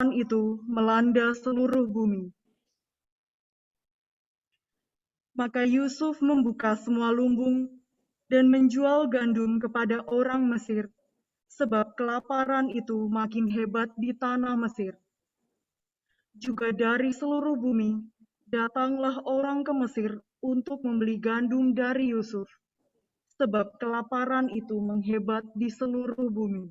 itu melanda seluruh bumi. Maka Yusuf membuka semua lumbung dan menjual gandum kepada orang Mesir, sebab kelaparan itu makin hebat di tanah Mesir. Juga dari seluruh bumi, datanglah orang ke Mesir untuk membeli gandum dari Yusuf, sebab kelaparan itu menghebat di seluruh bumi.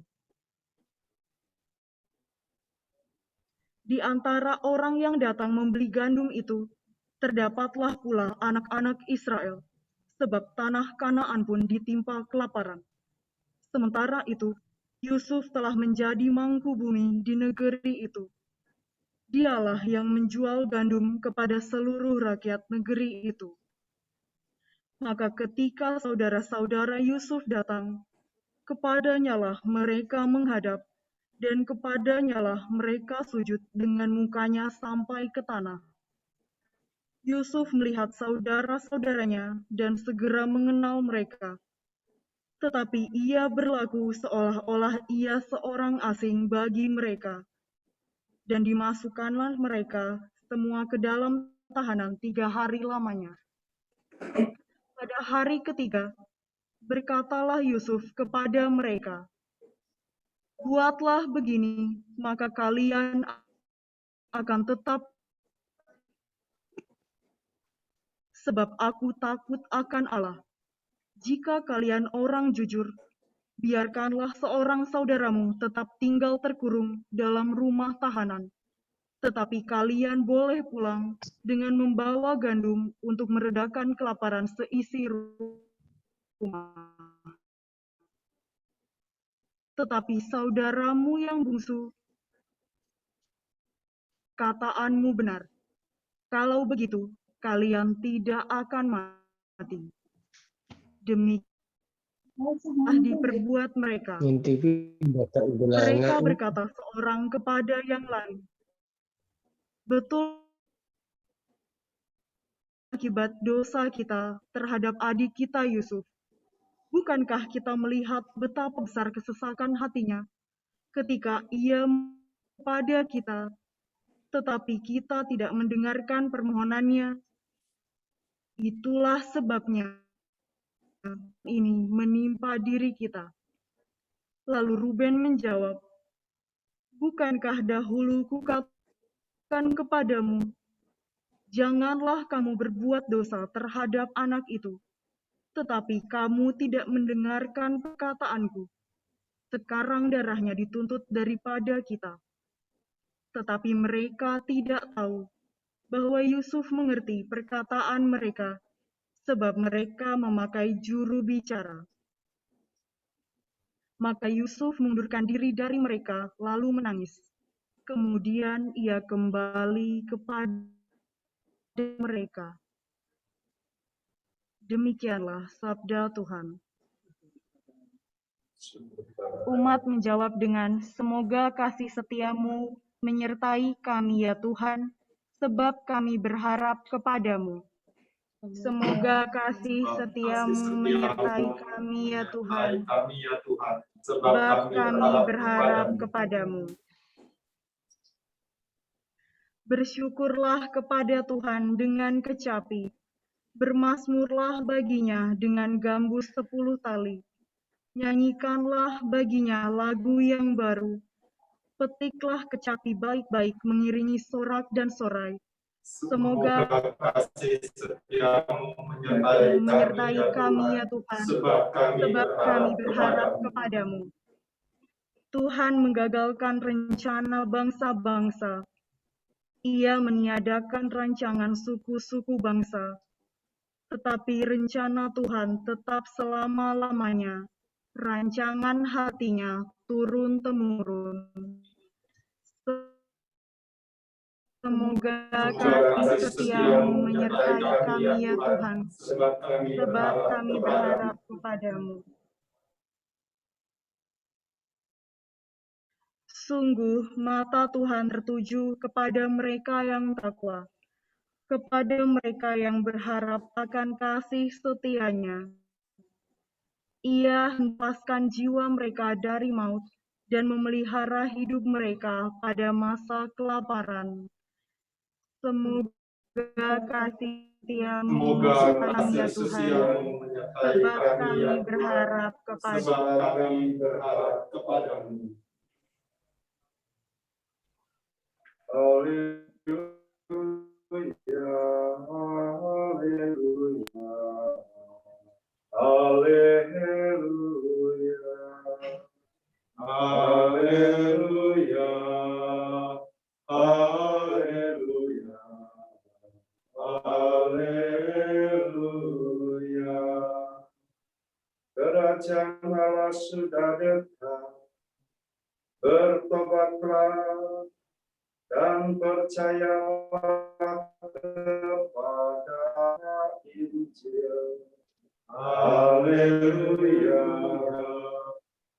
Di antara orang yang datang membeli gandum itu, terdapatlah pula anak-anak Israel, sebab tanah Kanaan pun ditimpa kelaparan. Sementara itu, Yusuf telah menjadi mangku bumi di negeri itu. Dialah yang menjual gandum kepada seluruh rakyat negeri itu. Maka ketika saudara-saudara Yusuf datang, kepadanyalah mereka menghadap, dan kepadanyalah mereka sujud dengan mukanya sampai ke tanah. Yusuf melihat saudara-saudaranya dan segera mengenal mereka. Tetapi ia berlaku seolah-olah ia seorang asing bagi mereka. Dan dimasukkanlah mereka semua ke dalam tahanan 3 hari lamanya. Pada hari ketiga, berkatalah Yusuf kepada mereka, "Buatlah begini, maka kalian akan tetap, sebab aku takut akan Allah. Jika kalian orang jujur, biarkanlah seorang saudaramu tetap tinggal terkurung dalam rumah tahanan. Tetapi kalian boleh pulang dengan membawa gandum untuk meredakan kelaparan seisi rumah. Tetapi saudaramu yang bungsu, kataanmu benar. Kalau begitu, kalian tidak akan mati. Demikian diperbuat mereka. Mereka berkata seorang kepada yang lain, "Betul, akibat dosa kita terhadap adik kita Yusuf. Bukankah kita melihat betapa besar kesesakan hatinya ketika ia pada kita, tetapi kita tidak mendengarkan permohonannya? Itulah sebabnya ini menimpa diri kita." Lalu Ruben menjawab, "Bukankah dahulu kukatakan kepadamu, janganlah kamu berbuat dosa terhadap anak itu, tetapi kamu tidak mendengarkan perkataanku. Sekarang darahnya dituntut daripada kita." Tetapi mereka tidak tahu bahwa Yusuf mengerti perkataan mereka, sebab mereka memakai juru bicara. Maka Yusuf mengundurkan diri dari mereka, lalu menangis. Kemudian ia kembali kepada mereka. Demikianlah sabda Tuhan. Umat menjawab dengan, "Semoga kasih setiamu menyertai kami ya Tuhan, sebab kami berharap kepadamu." Semoga kasih setiamu menyertai kami ya Tuhan, sebab kami berharap kepadamu. Bersyukurlah kepada Tuhan dengan kecapi, bermazmurlah baginya dengan gambus 10 tali. Nyanyikanlah baginya lagu yang baru. Petiklah kecapi baik-baik mengiringi sorak dan sorai. Semoga kasih setiamu menyertai kami ya Tuhan, sebab kami berharap kepadamu. Tuhan menggagalkan rencana bangsa-bangsa. Ia meniadakan rancangan suku-suku bangsa. Tetapi rencana Tuhan tetap selama-lamanya. Rancangan hatinya turun-temurun. Semoga kasih setiamu menyertai kami ya Tuhan, sebab kami berharap kepadamu. Sungguh mata Tuhan tertuju kepada mereka yang takwa, kepada mereka yang berharap akan kasih setia-Nya. Ia hempaskan jiwa mereka dari maut dan memelihara hidup mereka pada masa kelaparan. Semoga kasih setiamu menyertai ya Tuhan, sebab kami berharap kepadamu. Haleluya, haleluya, haleluya, haleluya, haleluya. Kerajaan Allah sudah dekat, bertobatlah dan percayalah kepada Injil. Haleluya,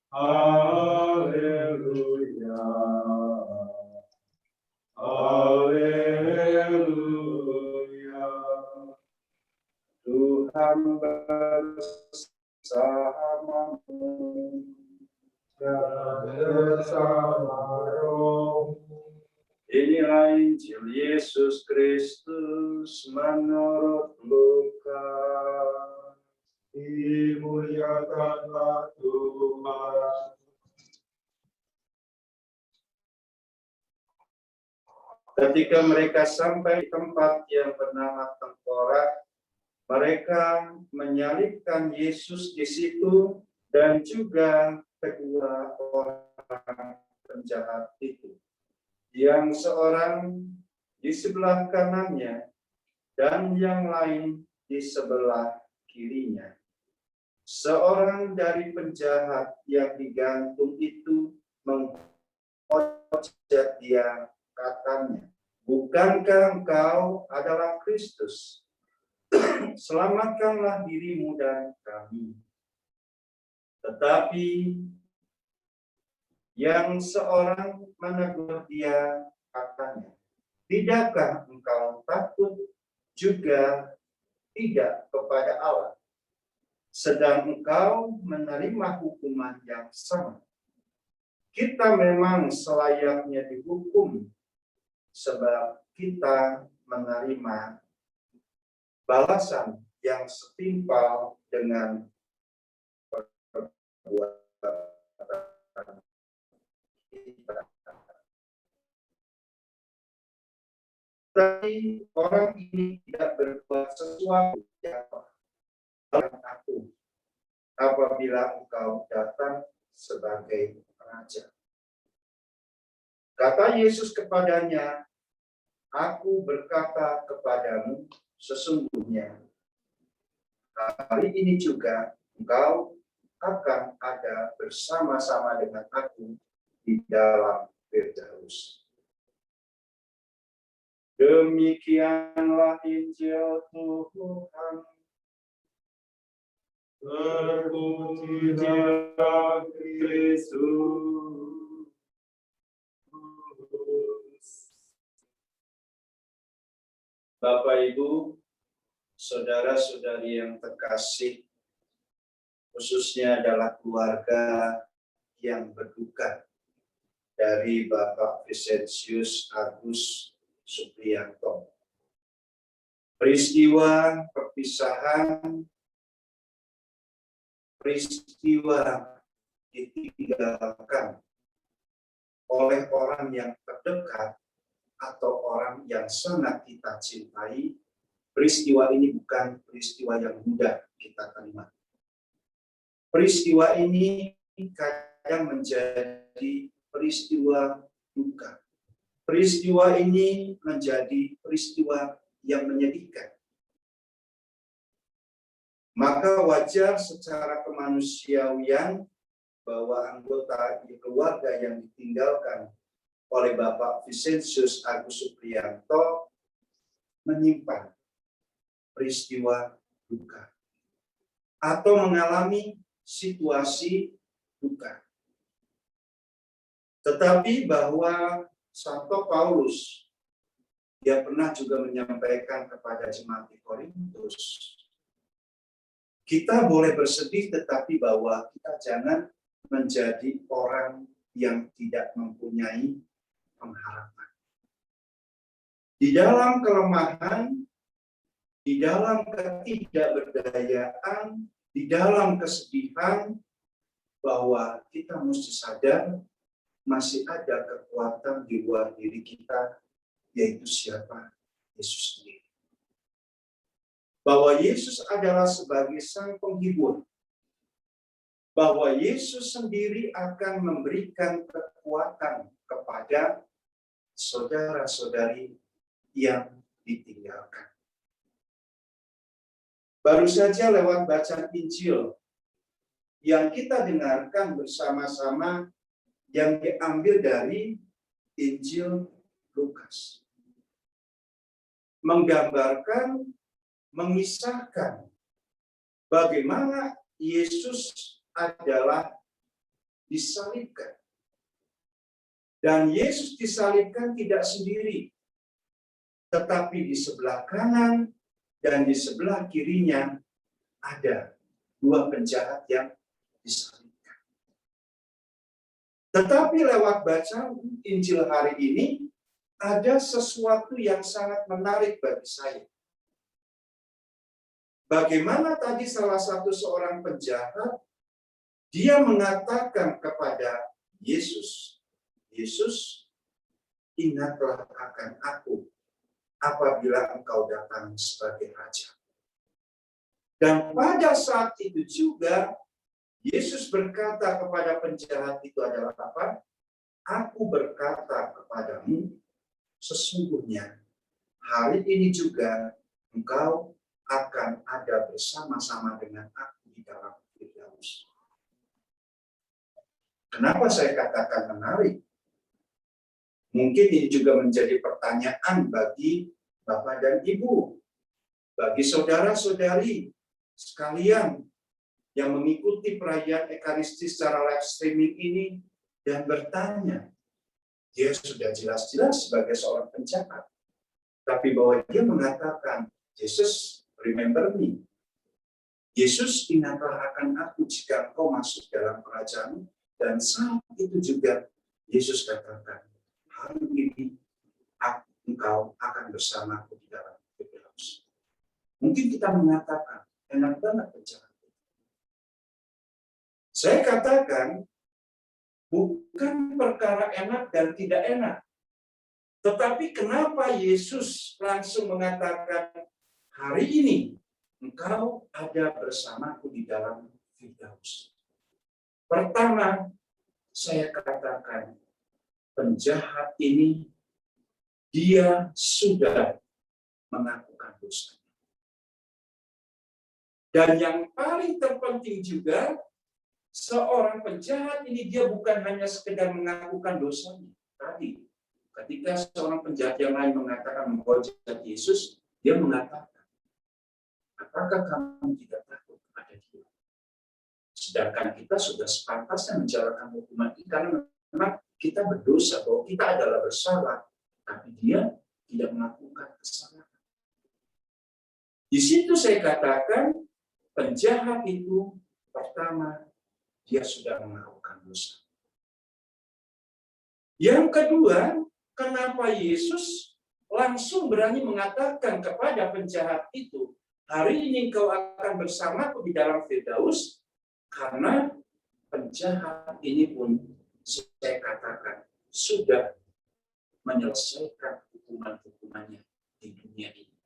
haleluya, haleluya. Tuhan bersamamu dan bersama rohmu. Inilah Injil Yesus Kristus menurut Lukas. Dimuliakanlah Tuhan. Ketika mereka sampai di tempat yang bernama Tengkorak, mereka menyalibkan Yesus di situ dan juga kedua orang penjahat itu. Yang seorang di sebelah kanannya dan yang lain di sebelah kirinya. Seorang dari penjahat yang digantung itu menghujat dia, katanya, "Bukankah engkau adalah Kristus? Selamatkanlah dirimu dan kami." Tetapi yang seorang menegur dia, katanya, "Tidakkah engkau takut juga tidak kepada Allah, sedang engkau menerima hukuman yang sama? Kita memang selayaknya dihukum, sebab kita menerima balasan yang setimpal dengan perbuatan kita." Tapi orang ini tidak berbuat sesuatu yang aku apabila engkau datang sebagai raja. Kata Yesus kepadanya, "Aku berkata kepadamu, sesungguhnya hari ini juga engkau akan ada bersama-sama dengan aku di dalam Firdaus." Demikianlah Injil Tuhan. Terpujilah Kristus. Bapak, Ibu, saudara-saudari yang terkasih, khususnya adalah keluarga yang berduka dari Bapak Vincentius Agus Supriyanto. Peristiwa perpisahan, peristiwa ditinggalkan oleh orang yang terdekat atau orang yang sangat kita cintai. Peristiwa ini bukan peristiwa yang mudah kita terima. Peristiwa ini kadang menjadi peristiwa duka. Peristiwa ini menjadi peristiwa yang menyedihkan. Maka wajar secara kemanusiaan bahwa anggota keluarga yang ditinggalkan oleh Bapak Vincentius Agus Supriyanto menyimpan peristiwa duka atau mengalami situasi duka. Tetapi bahwa Santo Paulus, dia pernah juga menyampaikan kepada jemaat di Korintus, kita boleh bersedih, tetapi bahwa kita jangan menjadi orang yang tidak mempunyai pengharapan. Di dalam kelemahan, di dalam ketidakberdayaan, di dalam kesedihan, bahwa kita mesti sadar masih ada kekuatan di luar diri kita, yaitu siapa? Yesus sendiri. Bahwa Yesus adalah sebagai sang penghibur. Bahwa Yesus sendiri akan memberikan kekuatan kepada saudara-saudari yang ditinggalkan. Baru saja lewat bacaan Injil yang kita dengarkan bersama-sama yang diambil dari Injil Lukas. Menggambarkan, mengisahkan bagaimana Yesus adalah disalibkan. Dan Yesus disalibkan tidak sendiri, tetapi di sebelah kanan dan di sebelah kirinya ada dua penjahat yang disalibkan. Tetapi lewat bacaan Injil hari ini, ada sesuatu yang sangat menarik bagi saya. Bagaimana tadi salah satu seorang penjahat, dia mengatakan kepada Yesus, Yesus, ingatlah akan aku apabila engkau datang sebagai raja. Dan pada saat itu juga, Yesus berkata kepada penjahat itu adalah apa? Aku berkata kepadamu, sesungguhnya hari ini juga engkau akan ada bersama-sama dengan aku di dalam Firdaus. Kenapa saya katakan menarik? Mungkin ini juga menjadi pertanyaan bagi Bapak dan Ibu, bagi saudara-saudari sekalian yang mengikuti perayaan Ekaristi secara live streaming ini dan bertanya, dia sudah jelas-jelas sebagai seorang penjahat, tapi bahwa dia mengatakan, Yesus, remember me. Yesus, ingatlah akan aku jika engkau masuk dalam kerajaan. Dan saat itu juga Yesus katakan, hari ini engkau akan bersamaku di dalam Firdaus. Mungkin kita mengatakan, enak banget penjahat. Saya katakan, bukan perkara enak dan tidak enak. Tetapi kenapa Yesus langsung mengatakan, hari ini engkau ada bersamaku di dalam Firdaus. Pertama, saya katakan, penjahat ini, dia sudah mengakukan dosa. Dan yang paling terpenting juga, seorang penjahat ini dia bukan hanya sekedar mengakukan dosanya. Tadi, ketika seorang penjahat yang lain mengatakan menghujat Yesus, dia mengatakan, apakah kamu tidak takut kepada dia? Sedangkan kita sudah sepantasnya menjalankan hukuman ini karena memang kita berdosa, bahwa kita adalah bersalah, tapi dia tidak melakukan kesalahan. Di situ saya katakan, penjahat itu pertama, dia sudah melakukan dosa. Yang kedua, kenapa Yesus langsung berani mengatakan kepada penjahat itu, hari ini engkau akan bersamaku di dalam Firdaus, karena penjahat ini pun saya katakan sudah menyelesaikan hukuman-hukumannya di dunia ini.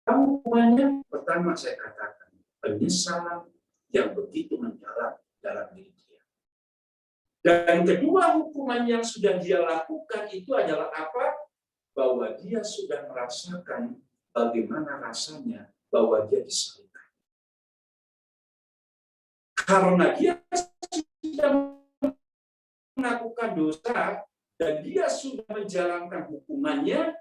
Hukumannya pertama saya katakan penyesalan yang begitu mendalam dalam diri dia. Dan kedua hukuman yang sudah dia lakukan itu adalah apa? Bahwa dia sudah merasakan bagaimana rasanya bahwa dia disalibkan. Karena dia sudah melakukan dosa dan dia sudah menjalankan hukumannya,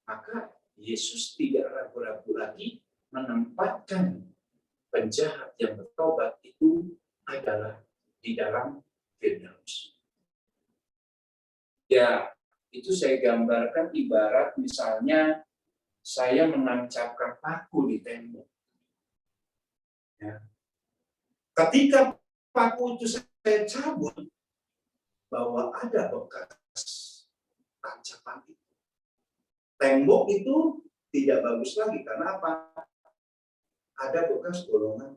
maka Yesus tidak ragu-ragu lagi menempatkan penjahat yang bertobat itu adalah di dalam Firdaus. Ya, itu saya gambarkan ibarat misalnya saya menancapkan paku di tembok. Ya. Ketika paku itu saya saya cabut bahwa ada bekas tancapan itu. Tembok itu tidak bagus lagi karena apa? Ada bekas golongan.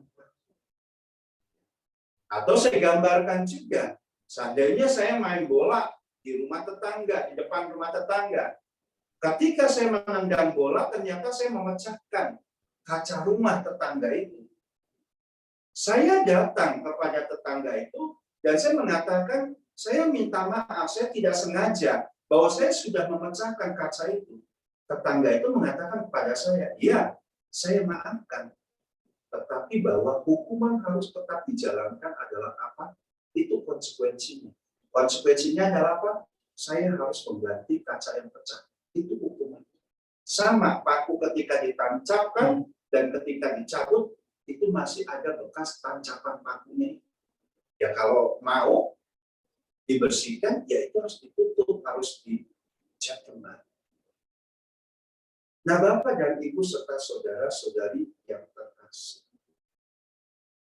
Atau saya gambarkan juga, seandainya saya main bola di rumah tetangga, di depan rumah tetangga. Ketika saya menendang bola, ternyata saya memecahkan kaca rumah tetangga itu. Saya datang kepada tetangga itu, dan saya mengatakan, saya minta maaf, saya tidak sengaja, bahwa saya sudah memecahkan kaca itu. Tetangga itu mengatakan kepada saya, ya, saya maafkan. Tetapi bahwa hukuman harus tetap dijalankan adalah apa? Itu konsekuensinya. Konsekuensinya adalah apa? Saya harus mengganti kaca yang pecah. Itu hukuman. Sama paku ketika ditancapkan dan ketika dicabut, itu masih ada bekas tancapan pakunya. Ya kalau mau dibersihkan, ya itu harus ditutup, harus dicat kembali. Nah, Bapak dan Ibu serta saudara-saudari yang terkasih.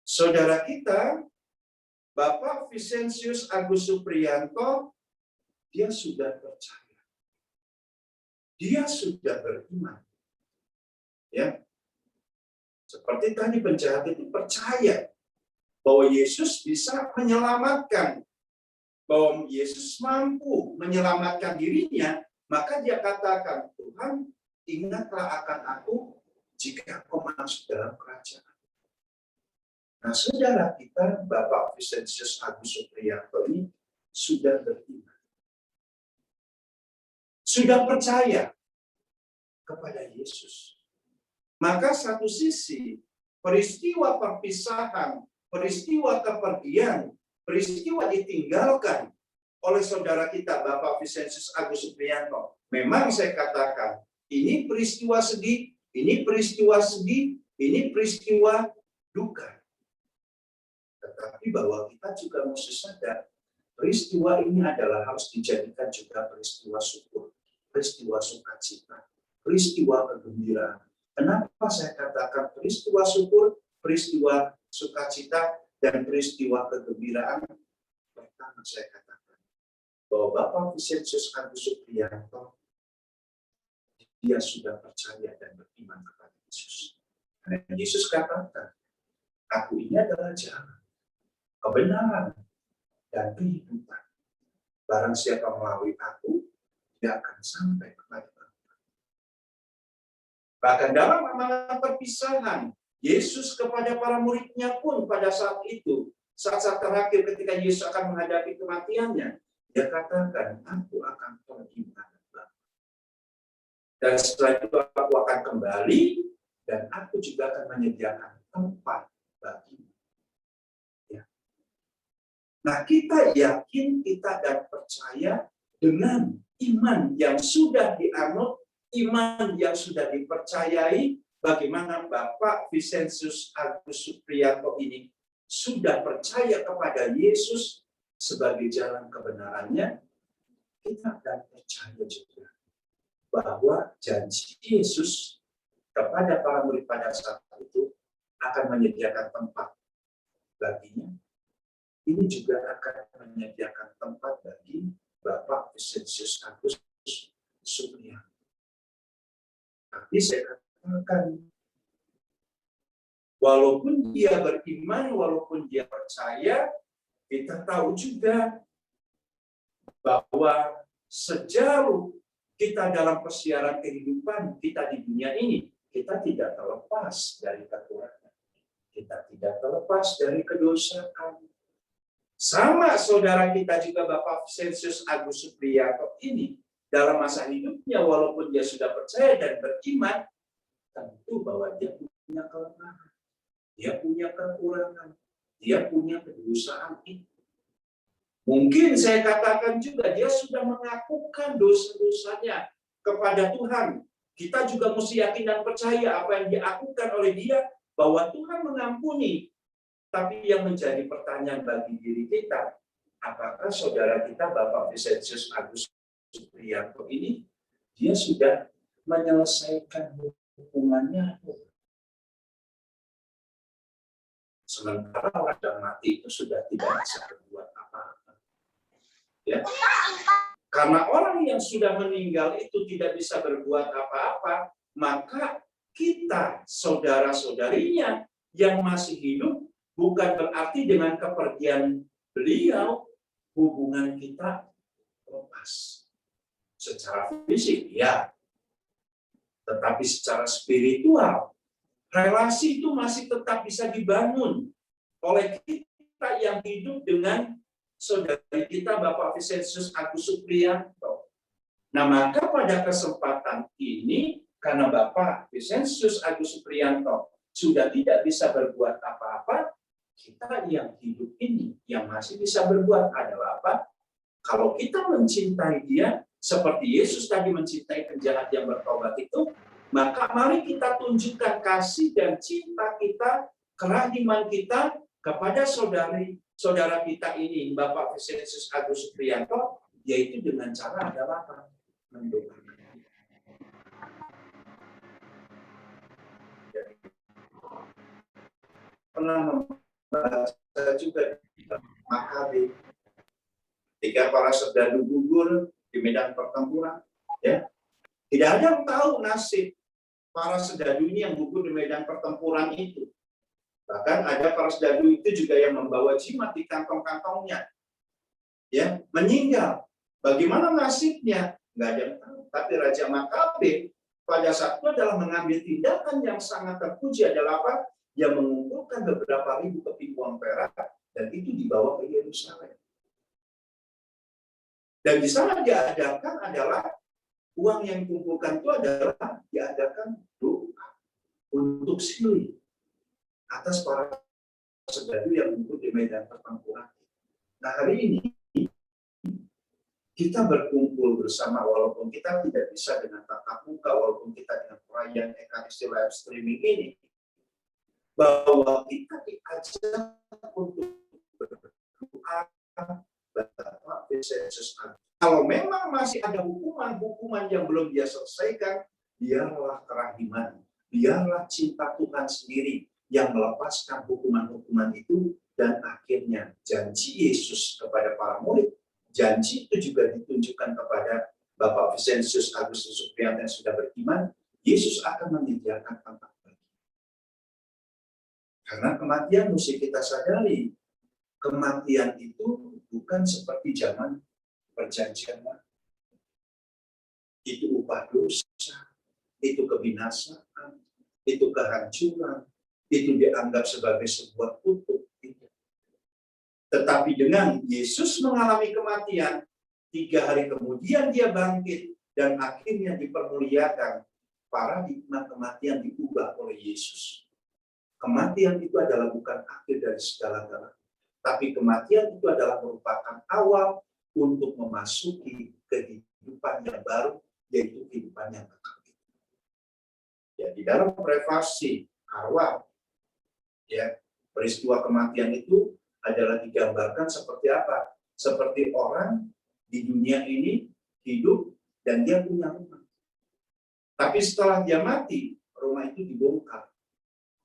Saudara kita, Bapak Vicentius Agus Supriyanto, dia sudah percaya. Dia sudah beriman. Ya. Seperti tadi penjahat itu percaya bahwa Yesus bisa menyelamatkan. Bahwa Yesus mampu menyelamatkan dirinya, maka dia katakan, Tuhan, ingatlah akan aku jika kau masuk dalam kerajaan. Nah, saudara kita, Bapak Vicentius Agus Supriyanto ini sudah beriman. Sudah percaya kepada Yesus. Maka satu sisi, peristiwa perpisahan, peristiwa kepergian, peristiwa ditinggalkan oleh saudara kita, Bapak Vicentius Agus Supriyanto. Memang saya katakan, ini peristiwa sedih, ini peristiwa sedih, ini peristiwa duka. Tetapi bahwa kita juga mesti sadar, peristiwa ini adalah harus dijadikan juga peristiwa syukur, peristiwa sukacita, peristiwa kegembiraan. Kenapa saya katakan peristiwa syukur, peristiwa sukacita, dan peristiwa kegembiraan? Pertama saya katakan bahwa Bapak Vicentius Agus Supriyanto, dia sudah percaya dan beriman kepada Yesus. Karena Yesus katakan, aku ini adalah jalan, kebenaran, dan kehidupan. Barang siapa melalui aku, dia akan sampai kepada Bapa. Bahkan dalam amalan perpisahan, Yesus kepada para muridnya pun pada saat itu, saat-saat terakhir ketika Yesus akan menghadapi kematiannya, dia katakan, aku akan pergi menghadap Bapa. Dan setelah itu aku akan kembali, dan aku juga akan menyediakan tempat bagimu. Nah, kita yakin, kita dan percaya dengan iman yang sudah dianut, iman yang sudah dipercayai, bagaimana Bapak Vicentius Agus Supriyanto ini sudah percaya kepada Yesus sebagai jalan kebenarannya. Kita dan percaya juga bahwa janji Yesus kepada para murid pada saat itu akan menyediakan tempat baginya. Ini juga akan menyediakan tempat bagi Bapak Vicentius Agus Supriyanto. Tapi saya katakan, walaupun dia beriman, walaupun dia percaya, kita tahu juga bahwa sejauh kita dalam persiaran kehidupan kita di dunia ini, kita tidak terlepas dari kekurangan. Kita tidak terlepas dari kedosaan. Sama saudara kita juga Bapak Vicentius Agus Supriyanto ini, dalam masa hidupnya, walaupun dia sudah percaya dan beriman, tentu bahwa dia punya kelemahan, dia punya kekurangan, dia punya kedosaan itu. Mungkin saya katakan juga, dia sudah mengakukan dosa-dosanya kepada Tuhan. Kita juga mesti yakin dan percaya apa yang dilakukan oleh dia, bahwa Tuhan mengampuni. Tapi yang menjadi pertanyaan bagi diri kita, apakah saudara kita Bapak Vicentius Agus Supriyanto ini, dia sudah menyelesaikan hukumannya? Sementara orang yang mati itu sudah tidak bisa berbuat apa-apa. Ya. Karena orang yang sudah meninggal itu tidak bisa berbuat apa-apa, maka kita, saudara-saudarinya yang masih hidup, bukan berarti dengan kepergian beliau, hubungan kita lepas. Secara fisik, ya. Tetapi secara spiritual, relasi itu masih tetap bisa dibangun oleh kita yang hidup dengan saudari kita Bapak Vincentius Agus Supriyanto. Nah, maka pada kesempatan ini, karena Bapak Vincentius Agus Supriyanto sudah tidak bisa berbuat apa-apa, kita yang hidup ini yang masih bisa berbuat adalah apa? Kalau kita mencintai dia, seperti Yesus tadi mencintai penjahat yang bertobat itu, maka mari kita tunjukkan kasih dan cinta kita, kerahiman kita kepada saudara kita ini, Bapak Vincentius Agus Supriyanto, yaitu dengan cara adalah apa? Mendoakan. Pernah membaca juga Makabe, ketika para serdadu gugur di medan pertempuran, ya, tidak ada yang tahu nasib para serdadu ini yang gugur di medan pertempuran itu. Bahkan ada para serdadu itu juga yang membawa jimat di kantong-kantongnya, ya, meninggal. Bagaimana nasibnya? Nggak ada yang tahu. Tapi Raja Makabe pada saat itu adalah mengambil tindakan yang sangat terpuji adalah apa? Yang mengumpulkan beberapa ribu keping uang perak dan itu dibawa ke Yerusalem. Dan di sana diadakan adalah uang yang dikumpulkan itu adalah diadakan doa untuk silih atas para serdadu yang gugur di medan pertempuran. Nah, hari ini kita berkumpul bersama walaupun kita tidak bisa dengan tatap muka, walaupun kita dengan perayaan Ekaristi live streaming ini, bahwa kita diajak untuk berdoa Bapak Vincentius Agus. Kalau memang masih ada hukuman yang belum dia selesaikan, biarlah kerahiman, biarlah cinta Tuhan sendiri yang melepaskan hukuman-hukuman itu, dan akhirnya janji Yesus kepada para murid, janji itu juga ditunjukkan kepada Bapak Vincentius Agus Supriyanto yang sudah beriman, Yesus akan menyediakan tempat bagi. Karena kematian mesti kita sadari, kematian itu bukan seperti zaman perjanjian lama. Itu upah dosa, itu kebinasaan, itu kehancuran, itu dianggap sebagai sebuah kutuk. Tetapi dengan Yesus mengalami kematian, 3 hari kemudian dia bangkit, dan akhirnya dipermuliakan. Paradigma kematian diubah oleh Yesus. Kematian itu adalah bukan akhir dari segala-galanya. Tapi kematian itu adalah merupakan awal untuk memasuki kehidupan yang baru, yaitu kehidupan yang kekal. Ya, di dalam privasi arwah, ya, peristiwa kematian itu adalah digambarkan seperti apa? Seperti orang di dunia ini hidup dan dia punya rumah. Tapi setelah dia mati, rumah itu dibongkar.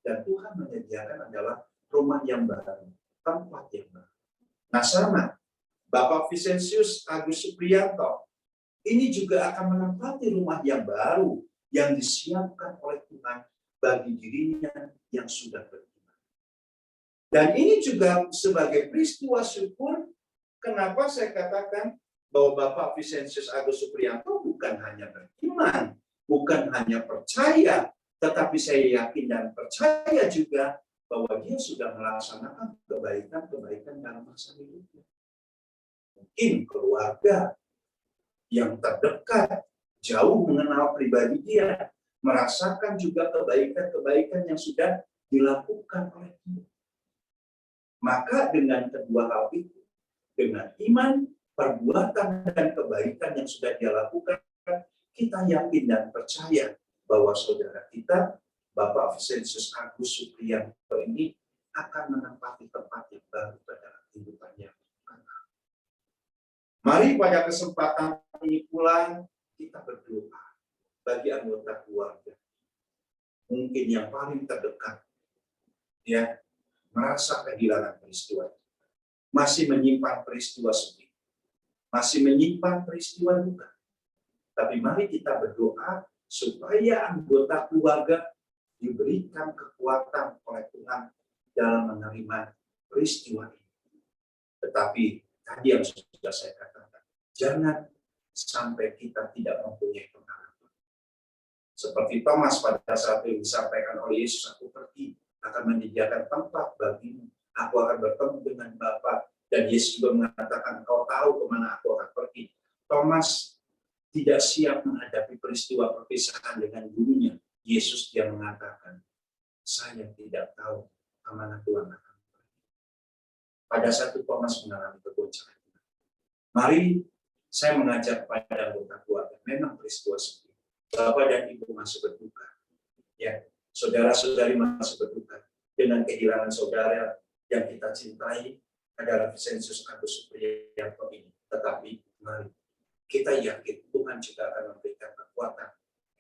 Dan Tuhan menyediakan adalah rumah yang baru, tempat yang baru. Nah, sama Bapak Vincentius Agus Supriyanto ini juga akan menempati rumah yang baru yang disiapkan oleh Tuhan bagi dirinya yang sudah beriman. Dan ini juga sebagai peristiwa syukur, kenapa saya katakan bahwa Bapak Vincentius Agus Supriyanto bukan hanya beriman, bukan hanya percaya, tetapi saya yakin dan percaya juga bahwa dia sudah melaksanakan kebaikan-kebaikan dalam masa hidupnya. Mungkin keluarga yang terdekat, jauh mengenal pribadi dia, merasakan juga kebaikan-kebaikan yang sudah dilakukan oleh dia. Maka dengan kedua hal itu, dengan iman, perbuatan, dan kebaikan yang sudah dia lakukan, kita yakin dan percaya bahwa saudara kita, Bapak Vincentius Agus Supriyanto ini akan menempati tempat yang baru dalam kehidupannya. Mari pada kesempatan ini pula kita berdoa bagi anggota keluarga. Mungkin yang paling terdekat, ya, merasa kehilangan peristiwa, masih menyimpan peristiwa sedih, masih menyimpan peristiwa duka. Tapi mari kita berdoa supaya anggota keluarga diberikan kekuatan oleh Tuhan dalam menerima peristiwa ini. Tetapi tadi yang sudah saya katakan, jangan sampai kita tidak mempunyai pengharapan. Seperti Thomas pada saat yang disampaikan oleh Yesus, aku pergi akan menyediakan tempat bagimu. Aku akan bertemu dengan Bapa. Dan Yesus juga mengatakan, kau tahu kemana aku akan pergi. Thomas tidak siap menghadapi peristiwa perpisahan dengan gurunya. Yesus yang mengatakan, saya tidak tahu kemana Tuhan akan pergi. Pada saat itu Thomas mengalami kegoncangan. Mari saya mengajak pada anggota keluarga, memang peristiwa sedih. Bapak dan Ibu masih berduka. Ya, saudara-saudari masih berduka dengan kehilangan saudara yang kita cintai adalah Vincentius Agus Supriyanto ini. Tetapi mari kita yakin Tuhan juga akan memberikan kekuatan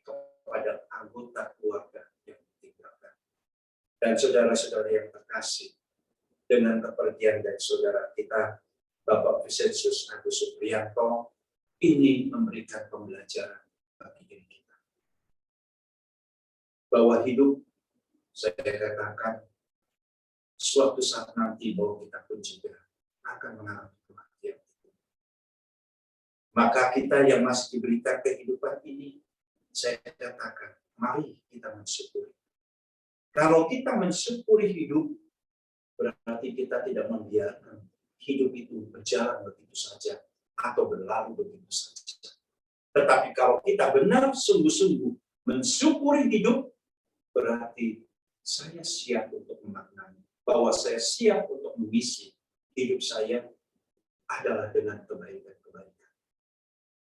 kepada anggota keluarga yang ditinggalkan. Dan saudara-saudara yang terkasih, dengan kepergian dari saudara kita, Bapak Vincentius Agus Supriyanto, ini memberikan pembelajaran bagi diri kita. Bahwa hidup, saya katakan, suatu saat nanti bahwa kita pun juga akan mengalami kematian. Maka kita yang masih diberikan kehidupan ini, saya katakan, mari kita mensyukuri. Kalau kita mensyukuri hidup, berarti kita tidak membiarkan hidup itu berjalan begitu saja atau berlalu begitu saja. Tetapi kalau kita benar sungguh-sungguh mensyukuri hidup, berarti saya siap untuk memaknai, bahwa saya siap untuk mengisi hidup saya adalah dengan kebaikan-kebaikan.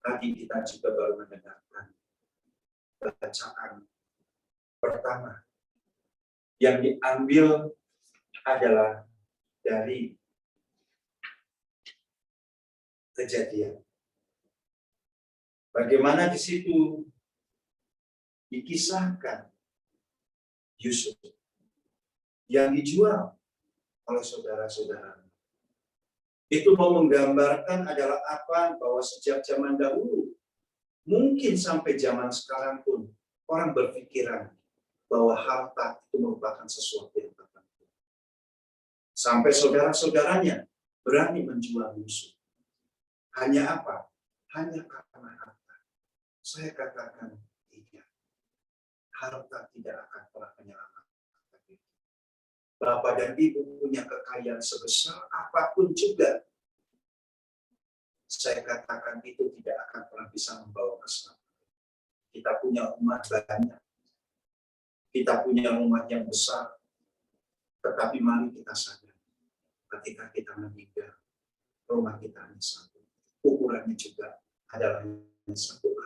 Tadi kita juga baru mendengarkan bacaan pertama yang diambil adalah dari Kejadian. Bagaimana di situ dikisahkan Yusuf yang dijual oleh saudara-saudara. Itu mau menggambarkan adalah apa? Bahwa sejak zaman dahulu, mungkin sampai zaman sekarang pun, orang berpikiran bahwa harta itu merupakan sesuatu yang tertentu. Sampai saudara-saudaranya berani menjual Yusuf. Hanya apa? Hanya karena harta. Saya katakan tidak. Harta tidak akan pernah menyelamatkan. Bapak dan Ibu punya kekayaan sebesar apapun juga. Saya katakan itu tidak akan pernah bisa membawa keselamatan. Kita punya umat banyak. Kita punya umat yang besar. Tetapi mari kita sadar. Ketika kita meninggal, rumah kita hanya satu. Ukurannya juga adalah hanya satu.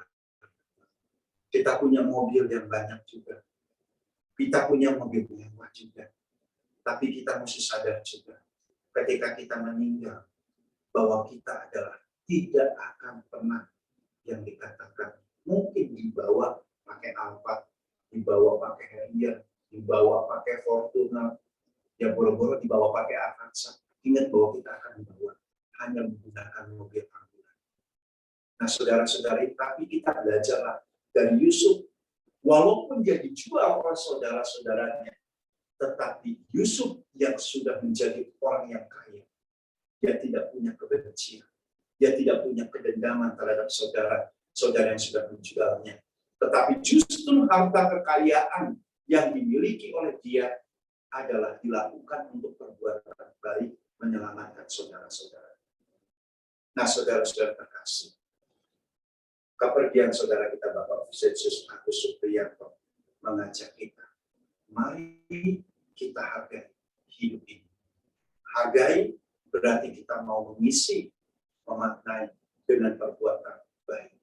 Kita punya mobil yang banyak juga. Kita punya mobil mewah juga. Tapi kita mesti sadar juga, ketika kita meninggal, bahwa kita adalah tidak akan pernah yang dikatakan mungkin dibawa pakai Alphard, dibawa pakai Harrier, dibawa pakai Fortuner, yang boro-boro dibawa pakai Avanza. Ingat bahwa kita akan dibawa hanya menggunakan mobil ambulan. Nah, saudara-saudari, tapi kita belajarlah dari Yusuf, walaupun dia dijual oleh saudara-saudaranya, tetapi Yusuf yang sudah menjadi orang yang kaya, dia tidak punya kebencian, dia tidak punya kedendaman terhadap saudara-saudara yang sudah menjualnya. Tetapi justru harta kekayaan yang dimiliki oleh dia adalah dilakukan untuk perbuatan baik, menyelamatkan saudara-saudara. Nah, saudara-saudara terkasih, kepergian saudara kita Bapak Vincentius Agus Supriyanto mengajak kita, mari kita hargai hidup ini. Hargai berarti kita mau mengisi, memaknai dengan perbuatan baik.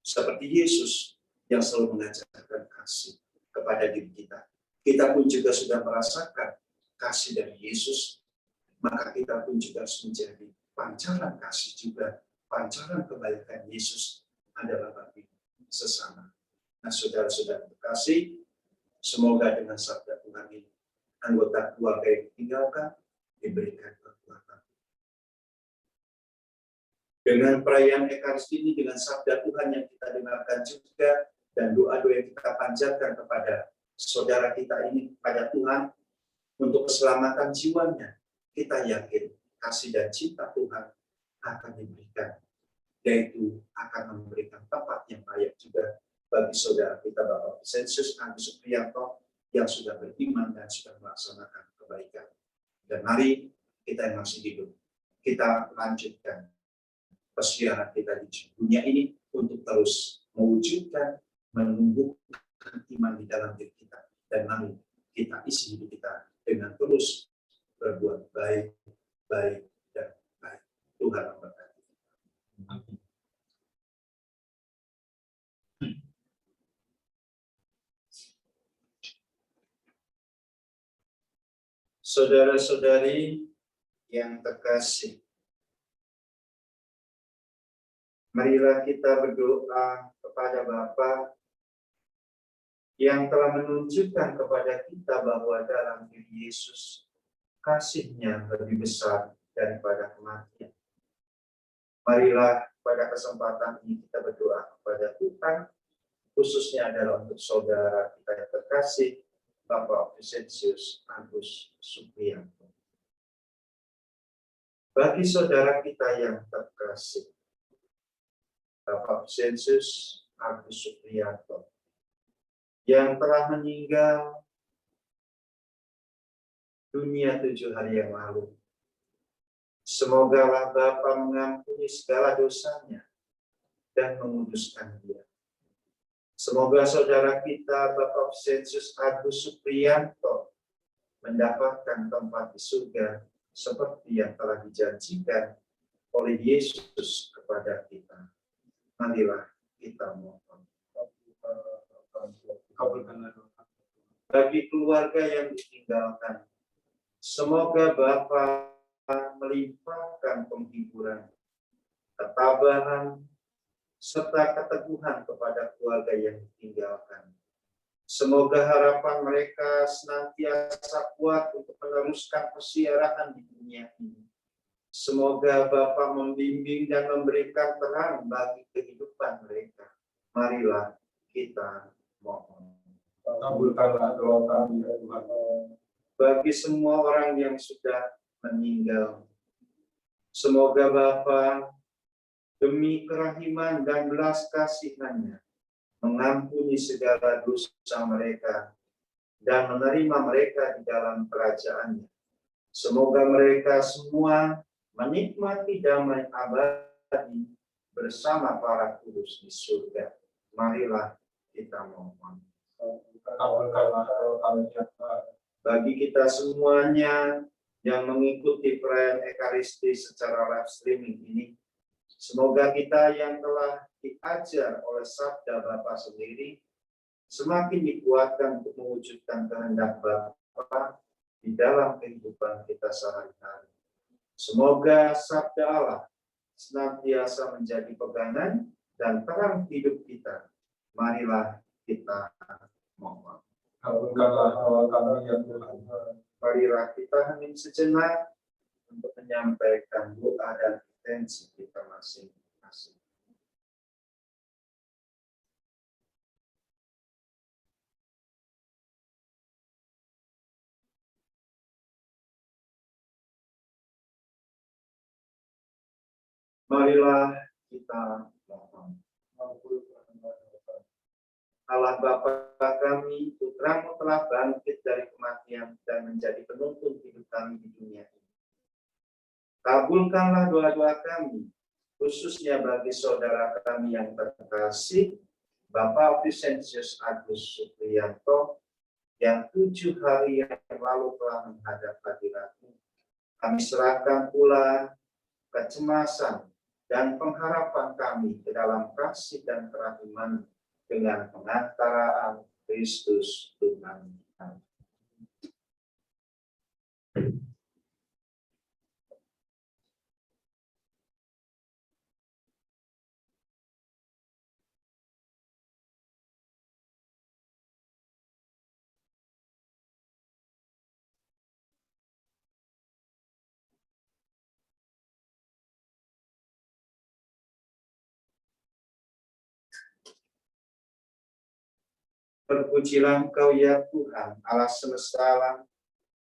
Seperti Yesus yang selalu mengajarkan kasih kepada diri kita. Kita pun juga sudah merasakan kasih dari Yesus, maka kita pun juga harus menjadi pancaran kasih juga, pancaran kebaikan Yesus adalah bagi sesama. Nah, saudara-saudara terkasih, semoga dengan sabda Tuhan ini anggota keluarga yang ditinggalkan diberikan kekuatan. Dengan perayaan Ekaristi ini, dengan sabda Tuhan yang kita dengarkan juga, dan doa-doa yang kita panjatkan kepada saudara kita ini, kepada Tuhan, untuk keselamatan jiwanya, kita yakin kasih dan cinta Tuhan akan diberikan, yaitu akan memberikan tempat yang layak juga bagi saudara kita Bapak Vincentius Agus Supriyanto yang sudah beriman dan sudah melaksanakan kebaikan. Dan mari kita yang masih hidup, kita lanjutkan persiapan kita di dunia ini untuk terus mewujudkan, menumbuhkan iman di dalam diri kita. Dan mari kita isi hidup kita dengan terus berbuat baik, baik, dan baik. Tuhan memberkati. Saudara-saudari yang terkasih, marilah kita berdoa kepada Bapa yang telah menunjukkan kepada kita bahwa dalam diri Yesus kasih-Nya lebih besar daripada kematian. Marilah pada kesempatan ini kita berdoa kepada Tuhan, khususnya adalah untuk saudara kita yang terkasih, Bapak Vincentius Agus Supriyanto. Bagi saudara kita yang terkasih, Bapak Vincentius Agus Supriyanto, yang telah meninggal dunia 7 hari yang lalu. Semoga Bapa mengampuni segala dosanya dan menguduskan dia. Semoga saudara kita Bapak Vincentius Agus Supriyanto mendapatkan tempat di surga seperti yang telah dijanjikan oleh Yesus kepada kita. Marilah kita mohon. Bagi keluarga yang ditinggalkan, semoga Bapa melimpahkan penghiburan, ketabahan, serta keteguhan kepada keluarga yang ditinggalkan. Semoga harapan mereka senantiasa kuat untuk meneruskan persiaran di dunia ini. Semoga Bapa membimbing dan memberikan terang bagi kehidupan mereka. Marilah kita mohon. Kabulkanlah doa kami ya Tuhan. Bagi semua orang yang sudah meninggal, semoga Bapa demi kerahiman dan belas kasihan-Nya mengampuni segala dosa mereka dan menerima mereka di dalam kerajaan-Nya. Semoga mereka semua menikmati damai abadi bersama para kudus di surga. Marilah kita mohon. Kabulkanlah doa kami ya Tuhan. Bagi kita semuanya yang mengikuti perayaan Ekaristi secara live streaming ini, semoga kita yang telah diajar oleh sabda Bapa sendiri semakin dikuatkan untuk mewujudkan kehendak Bapa di dalam kehidupan kita sehari-hari. Semoga sabda Allah senantiasa menjadi pegangan dan terang hidup kita. Marilah kita mohon. Kabulkanlah doa kami ya Tuhan. Marilah kita hening sejenak untuk menyampaikan doa dan intensi kita masing-masing. Marilah kita mohon. Allah Bapa kami, Putra-Mu telah bangkit dari kematian dan menjadi penuntun hidup kami di dunia ini. Kabulkanlah doa-doa kami, khususnya bagi saudara kami yang terkasih, Bapak Vincentius Agus Supriyanto, yang 7 hari yang lalu telah menghadap hadirat-Mu. Kami serahkan pula kecemasan dan pengharapan kami ke dalam kasih dan kerahiman dengan pengantaraan Kristus Tuhan kami. Terpujilah Engkau ya Tuhan, Allah semesta alam,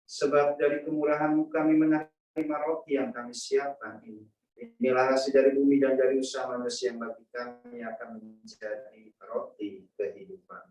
sebab dari kemurahan-Mu kami menerima roti yang kami siapkan ini. Inilah hasil dari bumi dan dari usaha manusia yang bagi kami akan menjadi roti kehidupan.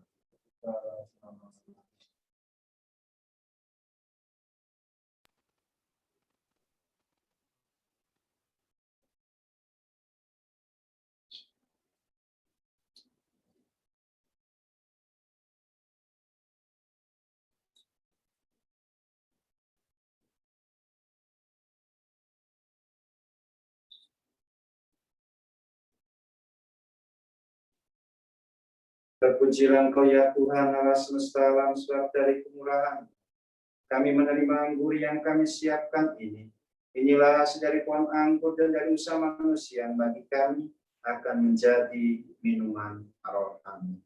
Terpujilah Engkau ya Tuhan Allah semesta alam, sebab dari kemurahan kami menerima anggur yang kami siapkan ini. Inilah hasil dari pohon anggur dan dari usaha manusia yang bagi kami akan menjadi minuman rohani.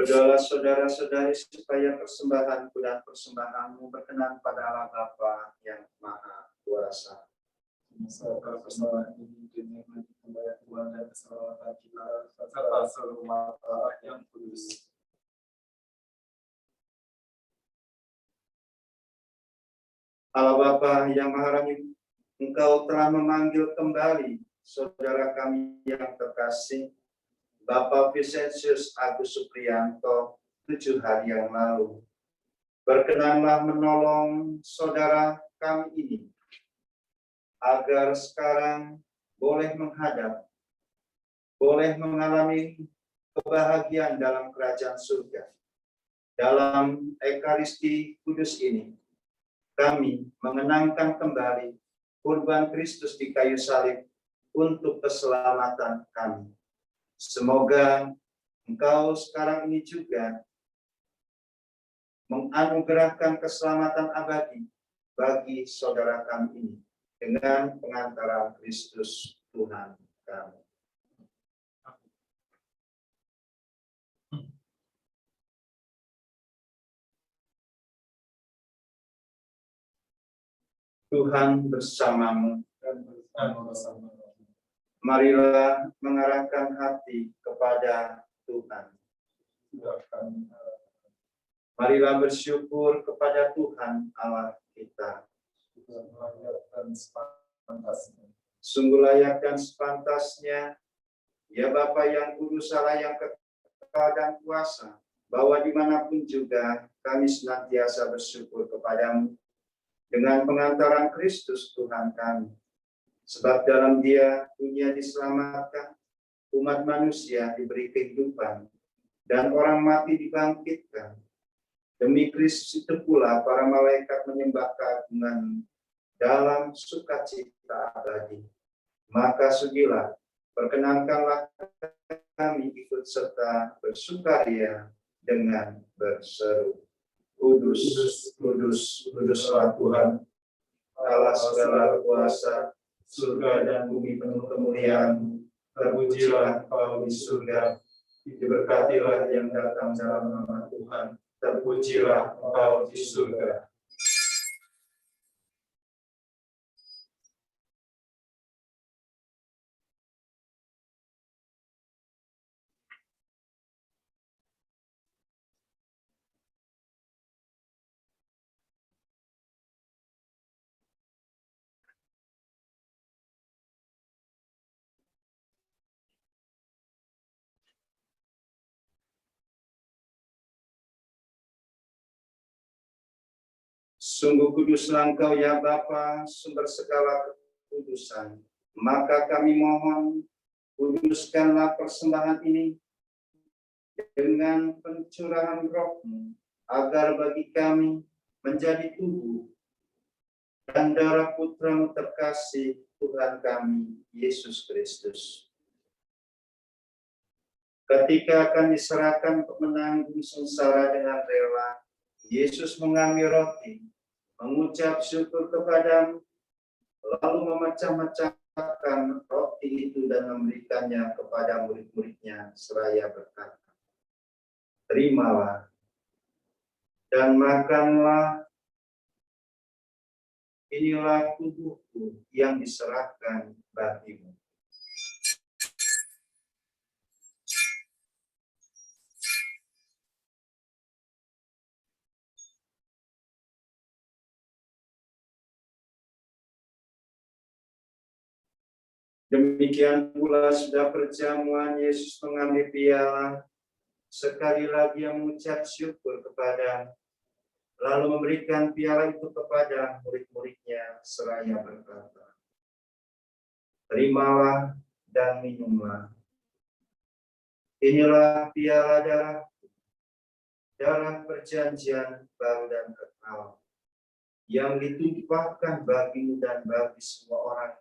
Berdoalah saudara-saudari supaya persembahanku dan persembahanmu berkenan pada Allah Bapa yang Maha Kuasa. Serta persembahan ini demi membayar Tuhan dan keselamatan kita serta seluruh umat Allah yang kudus. Allah Bapa yang Maha Rahim, Engkau telah memanggil kembali saudara kami yang terkasih, Bapak Vincentius Agus Supriyanto 7 hari yang lalu. Berkenanlah menolong saudara kami ini, agar sekarang boleh menghadap, boleh mengalami kebahagiaan dalam kerajaan surga. Dalam Ekaristi Kudus ini, kami mengenangkan kembali kurban Kristus di kayu salib untuk keselamatan kami. Semoga Engkau sekarang ini juga menganugerahkan keselamatan abadi bagi saudara kami ini dengan pengantaran Kristus Tuhan kami. Tuhan bersamamu. Marilah mengarahkan hati kepada Tuhan. Marilah bersyukur kepada Tuhan Allah kita. Sungguh layak dan sepantasnya, ya Bapa yang kudus, Allah yang kekal dan kuasa, bahwa dimanapun juga kami senantiasa bersyukur kepadamu dengan pengantaran Kristus Tuhan kami. Sebab dalam Dia dunia diselamatkan, umat manusia diberi kehidupan, dan orang mati dibangkitkan. Demi Kristus itu pula para malaikat menyembah keagungan dalam sukacita abadi. Maka sudilah, perkenankanlah kami ikut serta bersukaria dengan berseru. Kudus, kudus, kuduslah Tuhan, Allah segala kuasa, surga dan bumi penuh kemuliaan. Terpujilah Engkau di surga, diberkatilah yang datang dalam nama Tuhan. Terpujilah Engkau di surga. Sungguh kuduslah Engkau ya Bapa, sumber segala kekudusan. Maka kami mohon, kuduskanlah persembahan ini dengan pencurahan Roh-Mu, agar bagi kami menjadi tubuh dan darah Putra-Mu terkasih, Tuhan kami, Yesus Kristus. Ketika akan diserahkan untuk menanggung sengsara dengan rela, Yesus mengambil roti, mengucap syukur kepadamu, lalu memecah-mecahkan roti itu dan memberikannya kepada murid-muridnya seraya berkata, "Terimalah dan makanlah, inilah tubuhku yang diserahkan bagimu." Demikian pula sudah perjamuan Yesus mengambil piala, sekali lagi yang mengucap syukur kepada, lalu memberikan piala itu kepada murid-muridnya seraya berkata, "Terimalah dan minumlah. Inilah piala darah perjanjian baru dan kekal, yang ditumpahkan bagimu dan bagi semua orang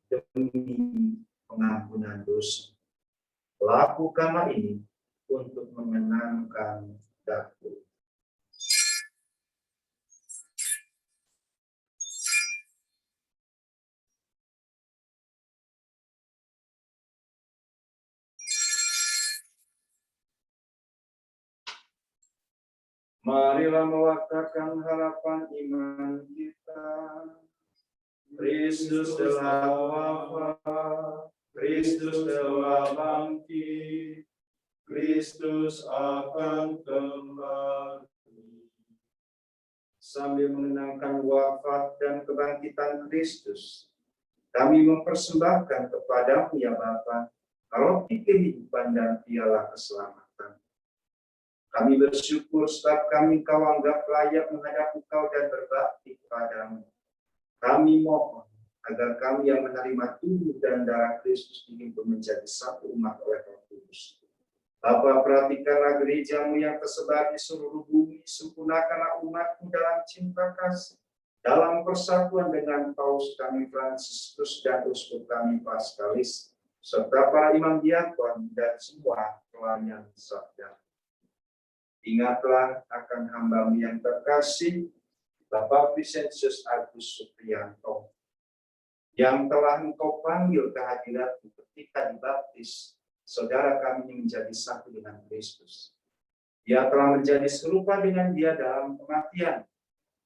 demi pengampunan dosa. Lakukanlah ini untuk mengenangkan aku." Marilah mewakilkan harapan iman kita. Kristus telah wafat, Kristus telah bangkit, Kristus akan kembali. Sambil mengenangkan wafat dan kebangkitan Kristus, kami mempersembahkan kepadamu ya Bapa, roti kehidupan dan piala keselamatan. Kami bersyukur sebab kami Kau anggap layak menghadap Engkau dan berbakti kepadamu. Kami mohon agar kami yang menerima tubuh dan darah Kristus ini pun menjadi satu umat oleh Roh Kudus. Bapa, perhatikanlah gerejamu yang tersebar di seluruh bumi, sempurnakanlah umatmu dalam cinta kasih, dalam persatuan dengan Paus kami Fransiskus dan Uskup kami Paskalis, serta para imam diakon dan semua pelayan sabda. Ingatlah akan hamba-Mu yang terkasih, Bapak Vincentius Agus Supriyanto, yang telah Engkau panggil ke hadirat-Mu ketika dibaptis, saudara kami menjadi satu dengan Kristus. Dia telah menjadi serupa dengan Dia dalam kematian.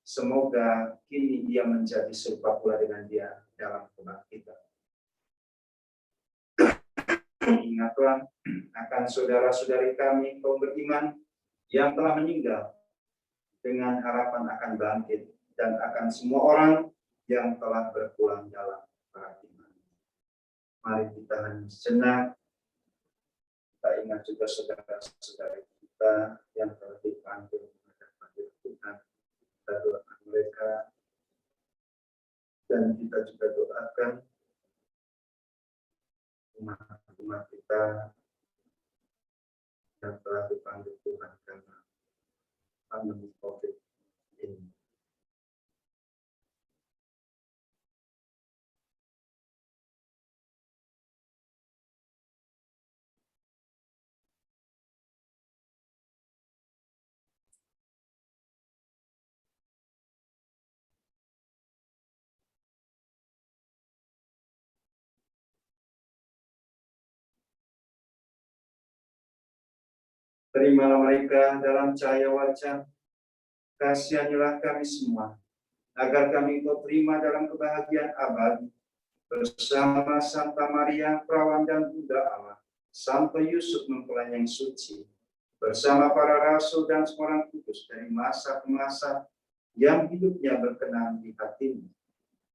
Semoga kini Dia menjadi serupa pula dengan Dia dalam kebangkitan. Ingatlah akan saudara-saudari kami kaum beriman yang telah meninggal dengan harapan akan bangkit, dan akan semua orang yang telah berpulang dalam perhatian. Mari kita hanya sejenak, kita ingat juga saudara-saudari kita yang telah dipanggil menghadap hadirat Tuhan. Kita doakan mereka, dan kita juga doakan umat-umat kita yang telah dipanggil Tuhan karena pandemi COVID ini. Terimalah mereka dalam cahaya wajah, kasihanilah kami semua, agar kami Engkau terima dalam kebahagiaan abadi, bersama Santa Maria, Perawan dan Bunda Allah, Santo Yusuf mempelai yang suci, bersama para rasul dan semua orang kudus dari masa ke masa, yang hidupnya berkenan di hati-Mu.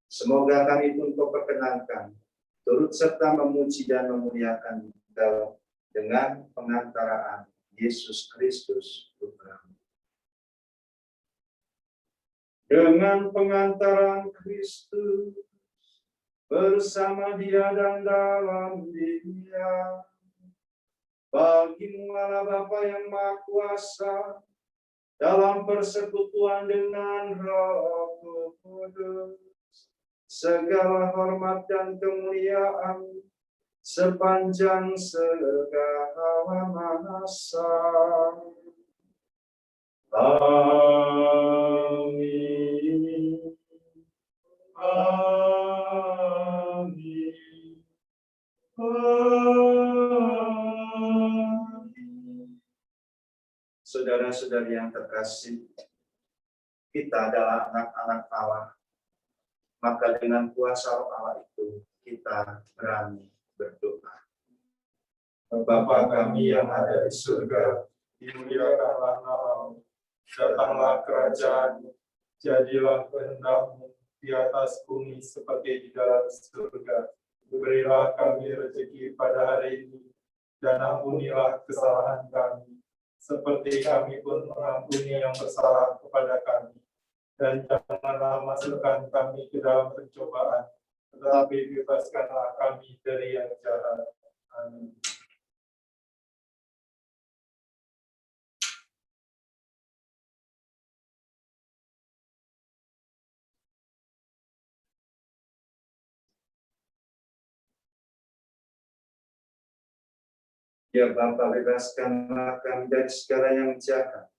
Semoga kami pun Kau perkenankan, turut serta memuji dan memuliakan Engkau dengan pengantaraan Yesus Kristus Putra-Mu. Dengan pengantaran Kristus, bersama Dia dan dalam Dia, bagi-Mu Allah Bapa yang Maha Kuasa, dalam persekutuan dengan Roh Kudus, segala hormat dan kemuliaan sepanjang segala masa. Amin. Amin. Saudara-saudari yang terkasih, kita adalah anak-anak Allah. Maka dengan kuasa Roh Allah itu kita berani berdoa. Bapa kami yang ada di surga, dimuliakanlah namamu, datanglah kerajaan, jadilah kehendak-Mu di atas bumi seperti di dalam surga. Berilah kami rezeki pada hari ini, dan ampunilah kesalahan kami, seperti kami pun mengampuni yang bersalah kepada kami. Dan janganlah masukkan kami ke dalam pencobaan, tetapi bebaskanlah kami dari yang jahat. Amin. Ya Bapa, bebaskanlah kami dari segala yang jahat,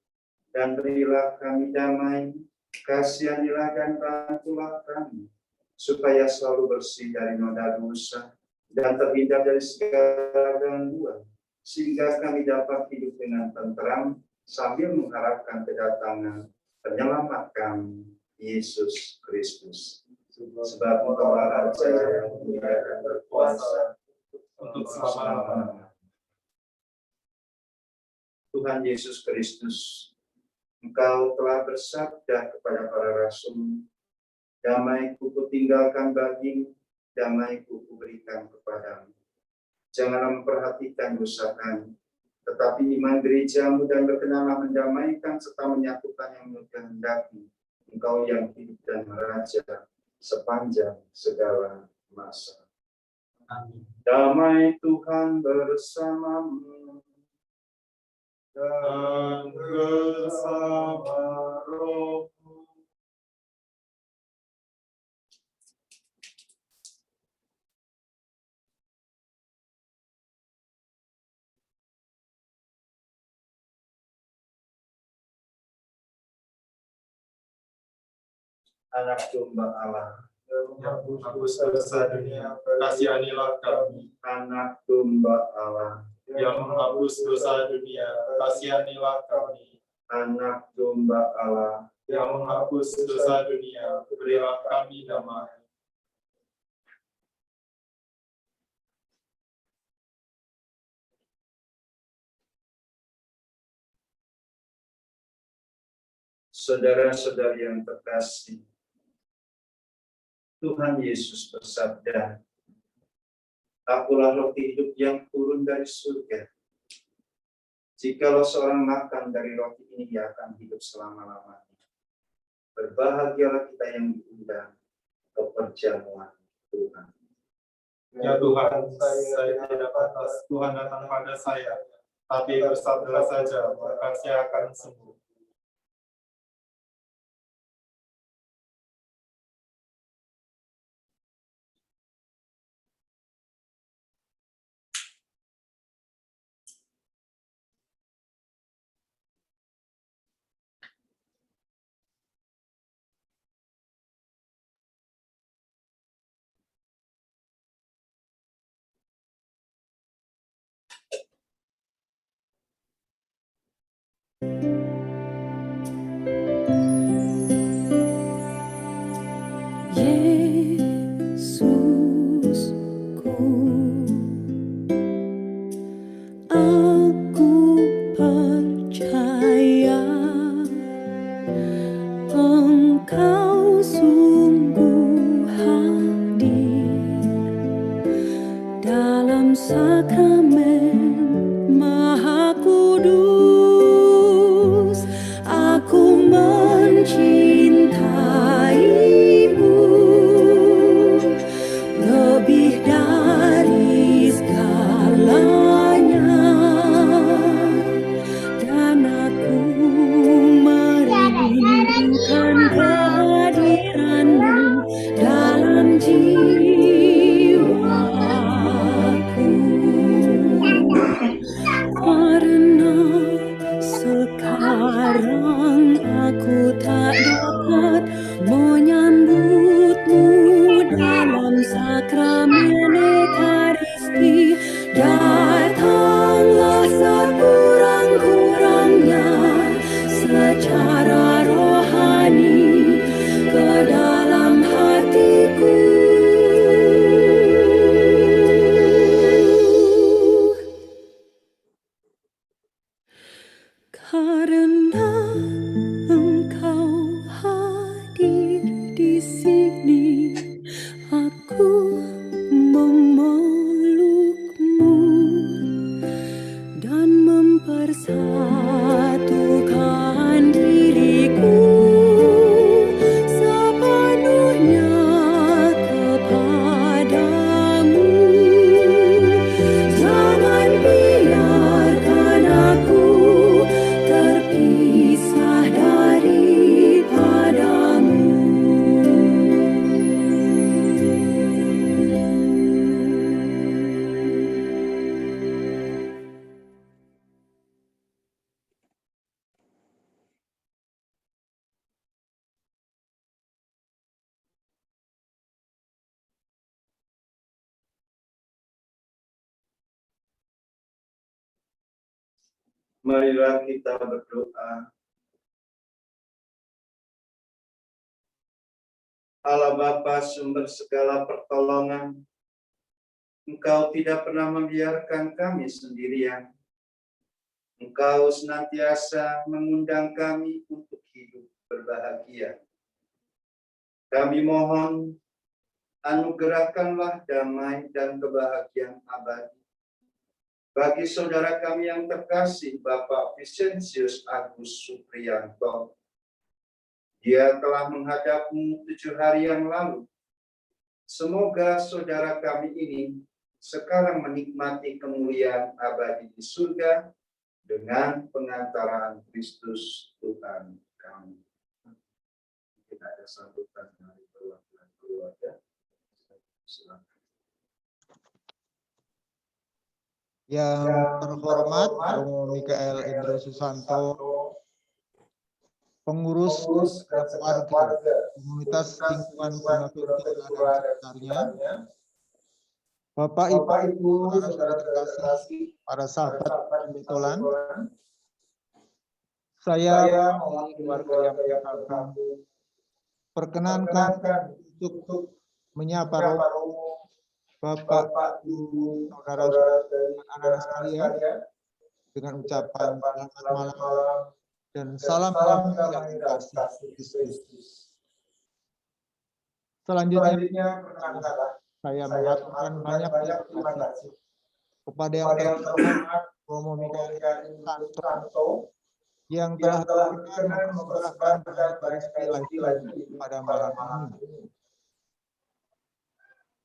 dan berilah kami damai, kasihanilah dan bantulah kami, supaya selalu bersih dari noda dosa, dan terhindar dari segala gangguan, sehingga kami dapat hidup dengan tenteram, sambil mengharapkan kedatangan penyelamat kami, Yesus Kristus. Sebab Engkaulah Raja yang mulia dan berkuasa untuk selama-lamanya. Tuhan Yesus Kristus, Engkau telah bersabda kepada para rasul, damai-Ku kutinggalkan bagimu, damai-Ku kuberikan kepadamu. Janganlah memperhatikan dosa kami, tetapi iman gerejamu, dan berkenanlah mendamaikan serta menyatukan yang menurut kehendak-Mu, Engkau yang hidup dan meraja sepanjang segala masa. Amin. Damai Tuhan bersamamu, dan bersama rohmu. Anak domba Allah, yang menghapus dosa dunia, kasihanilah kami. Anak domba Allah, yang menghapus dosa dunia, kasihanilah kami. Anak domba Allah, yang menghapus dosa dunia, berilah kami damai. saudara-saudari yang terkasih, Tuhan Yesus bersabda, Akulah roti hidup yang turun dari surga. Jikalau seorang makan dari roti ini, ia akan hidup selama-lamanya. Berbahagialah kita yang diundang ke perjamuan Tuhan. Ya Tuhan, saya tidak pantas Tuhan datang pada saya, tapi bersabdalah saja, maka saya akan sembuh. Datanglah sekurang-kurangnya di sini aku memelukmu dan mempersatukan diriku sepenuhnya kepadamu. Jangan biarkan aku terpisah daripadamu. Marilah kita berdoa. Allah Bapa sumber segala pertolongan, Engkau tidak pernah membiarkan kami sendirian. Engkau senantiasa mengundang kami untuk hidup berbahagia. Kami mohon, anugerahkanlah damai dan kebahagiaan abadi bagi saudara kami yang terkasih, Bapak Vincentius Agus Supriyanto. Dia telah menghadapmu 7 hari yang lalu. Semoga saudara kami ini sekarang menikmati kemuliaan abadi di surga dengan pengantaraan Kristus Tuhan kami. Kita ada sambutan dari perwakilan keluarga. Silakan. Yang terhormat Romo Mikael Endro Susanto, pengurus keluarga komunitas lingkungan Gunaventula dan sekitarnya, Bapak Ibu, saudara terkasih, para sahabat Betulan, saya mewakili keluarga yang berkabung, perkenankan untuk menyapa Romo, Bapak, Ibu, saudara-saudara dan anak-anak sekalian dengan ucapan selamat malam dan salam damai yang dikasihi Kristus. Selanjutnya, saya mengaturkan banyak terima kasih kepada yang terhormat Romo Mikael Susanto yang telah mempersembahkan baris live pada malam ini.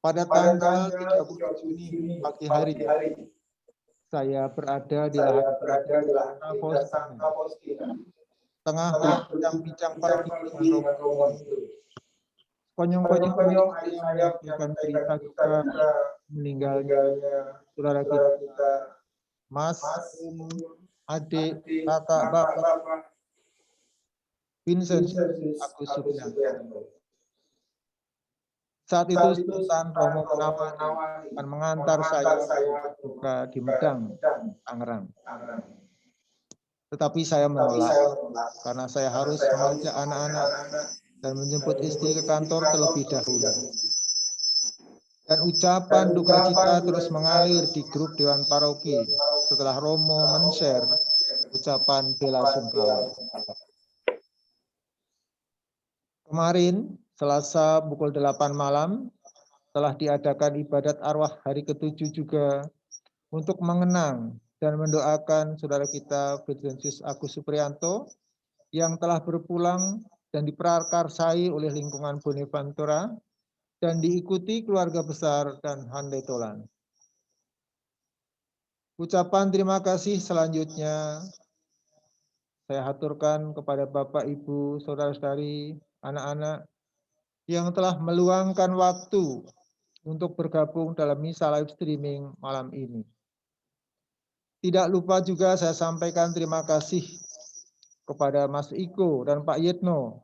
Pada tanggal 30 Juni pagi hari, saya berada di lahan Postina, tengah berbincang-bincang pagi dengan Romo itu. Konyong-konyong saya menyampaikan berita duka meninggalnya saudara kita, Mas, adik, kakak, bapak, Vincentius Agus Supriyanto. Saat itu Sultan Romo Gunawan akan mengantar saya berduka di Medang, Tangerang. Tetapi saya menolak karena saya harus mengajak anak-anak dan menjemput istri ke kantor terlebih dahulu. Dan ucapan duka cita terus mengalir di grup Dewan Paroki setelah Romo men-share ucapan bela sungkawa. Kemarin, Selasa pukul 8 malam, telah diadakan ibadat arwah hari ke-7 juga untuk mengenang dan mendoakan saudara kita Vincentius Agus Supriyanto yang telah berpulang dan diprakarsai oleh lingkungan Bonaventura dan diikuti keluarga besar dan handai tolan. Ucapan terima kasih selanjutnya saya haturkan kepada Bapak, Ibu, saudara-saudari, anak-anak yang telah meluangkan waktu untuk bergabung dalam misa live streaming malam ini. Tidak lupa juga saya sampaikan terima kasih kepada Mas Iko dan Pak Yitno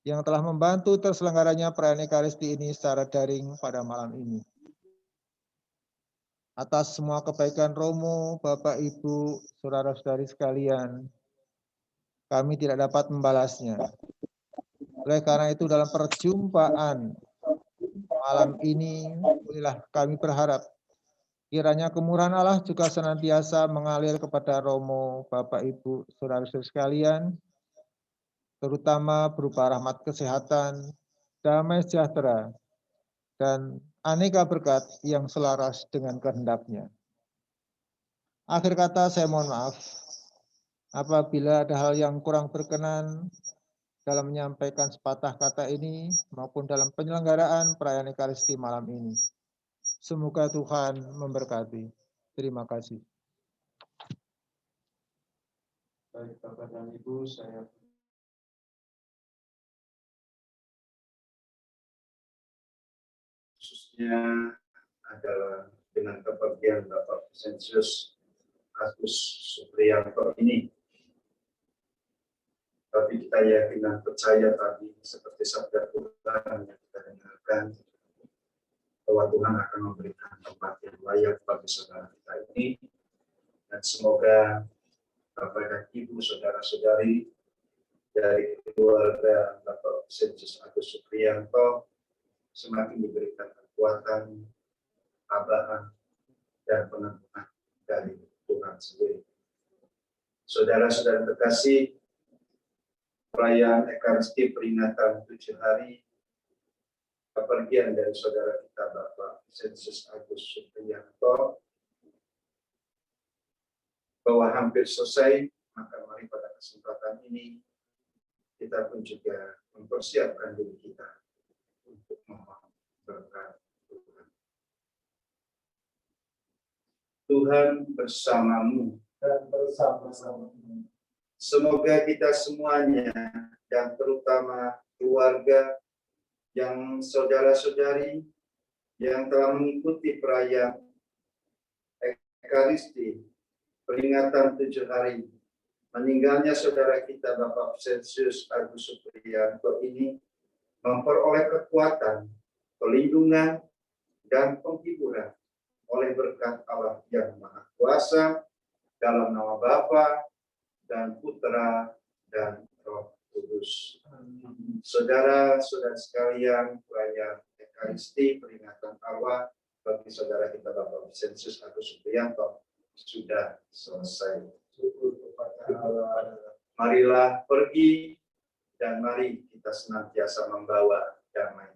yang telah membantu terselenggaranya perayaan Ekaristi ini secara daring pada malam ini. Atas semua kebaikan Romo, Bapak, Ibu, saudara-saudari sekalian, kami tidak dapat membalasnya. Oleh karena itu dalam perjumpaan malam ini, inilah kami berharap kiranya kemurahan Allah juga senantiasa mengalir kepada Romo, Bapak, Ibu, saudara-saudari sekalian, terutama berupa rahmat kesehatan damai sejahtera, dan aneka berkat yang selaras dengan kehendak-Nya. Akhir kata, saya mohon maaf apabila ada hal yang kurang berkenan dalam menyampaikan sepatah kata ini maupun dalam penyelenggaraan perayaan Ekaristi malam ini. Semoga Tuhan memberkati. Terima kasih. Baik Bapak dan Ibu, saya khususnya adalah dengan kepergian Bapak Vincentius Agus Supriyanto ini. Tapi kita yakin dan percaya tadi seperti sabda Tuhan yang kita dengarkan, bahwa Tuhan akan memberikan tempat yang layak bagi saudara kita ini. Dan semoga Bapak dan Ibu, saudara-saudari dari keluarga Bapak Vincentius Agus Supriyanto semakin diberikan kekuatan, tabahan, dan pengampunan dari Tuhan sendiri. Saudara-saudara terkasih, perayaan Ekaristi peringatan 7 hari kepergian dari saudara kita Bapak Vincentius Agus Supriyanto bahwa hampir selesai, maka mari pada kesempatan ini kita pun juga mempersiapkan diri kita untuk memohon berkat Tuhan. Tuhan bersamamu dan bersama-sama. Semoga kita semuanya dan terutama keluarga yang saudara-saudari yang telah mengikuti perayaan Ekaristi peringatan 7 hari meninggalnya saudara kita Bapak Vincentius Agus Supriyanto ini memperoleh kekuatan, perlindungan, dan penghiburan oleh berkat Allah yang Maha Kuasa dalam nama Bapa dan Putra dan Roh Kudus. Saudara-saudara sekalian, perayaan Ekaristi peringatan Allah bagi saudara kita Bapak Vincentius Agus Supriyanto sudah selesai. Marilah pergi dan mari kita senantiasa membawa damai